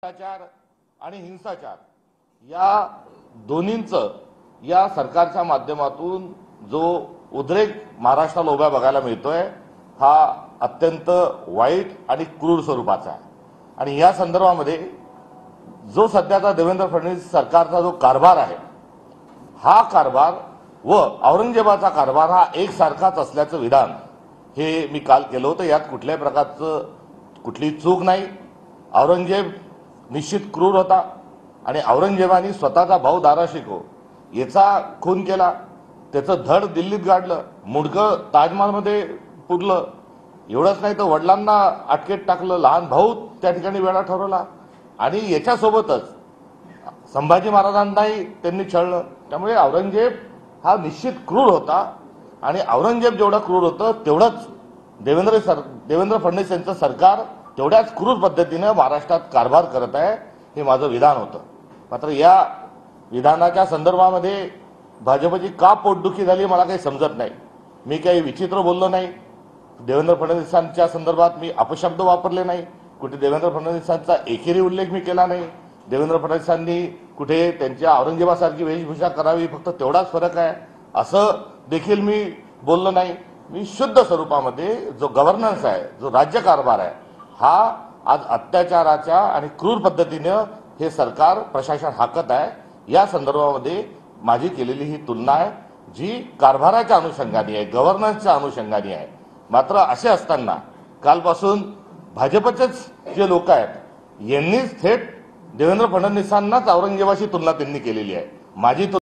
भ्रष्टाचार आणि हिंसाचार या दोन्हींचं या सरकारच्या माध्यमातून जो उद्रेक महाराष्ट्राला उभा बघायला मिळतोय हा अत्यंत वाईट आणि क्रूर स्वरूपाचा आहे। आणि या संदर्भामध्ये जो सध्याचा देवेंद्र फडणवीस सरकारचा जो कारभार आहे हा कारभार व औरंगजेबाचा कारभार हा एकसारखाच असल्याचं विधान हे मी काल केलं होतं। यात कुठल्याही प्रकारचं कुठली चूक नाही। औरंगजेब निश्चित क्रूर होता आणि औरंगजेबाने स्वतःचा भाऊ दाराशिको याचा खून केला, त्याचं धड दिल्लीत गाडलं, मुंडकं ताजमहालमध्ये पुरलं। एवढंच नाही तर वडिलांना अटकेत टाकलं, लहान भाऊ त्या ठिकाणी वेळा ठरवला आणि याच्यासोबतच संभाजी महाराजांनाही त्यांनी छळलं। त्यामुळे औरंगजेब हा निश्चित क्रूर होता आणि औरंगजेब जेवढा क्रूर होतं तेवढंच देवेंद्र फडणवीस यांचं सरकार तेवढ्याच क्रूर पद्धतीने महाराष्ट्रात कारभार करत आहे, हे माझं विधान होतं। मात्र या विधानाच्या संदर्भामध्ये भाजपची का पोटदुखी झाली मला काही समजत नाही। मी काही विचित्र बोललो नाही, देवेंद्र फडणवीसांच्या संदर्भात मी अपशब्द वापरले नाही, कुठे देवेंद्र फडणवीसांचा एकेरी उल्लेख मी केला नाही। देवेंद्र फडणवीसांनी कुठे त्यांच्या औरंगजेबासारखी वेशभूषा करावी फक्त तेवढाच फरक आहे असं देखील मी बोललो नाही। मी शुद्ध स्वरूपामध्ये जो गव्हर्नन्स आहे, जो राज्यकारभार आहे हा आज अत्याचाराच्या आणि क्रूर पद्धतीने हे सरकार प्रशासन हाकत आहे, या संदर्भामध्ये माझी केलेली ही तुलना आहे जी कारभाराच्या अनुषंगाने आहे, गव्हर्नन्सच्या अनुषंगाने आहे। मात्र असे असताना कालपासून भाजपचेच जे लोक आहेत यांनीच थेट देवेंद्र फडणवीसांनाच औरंगजेबाशी तुलना त्यांनी केलेली आहे। माझी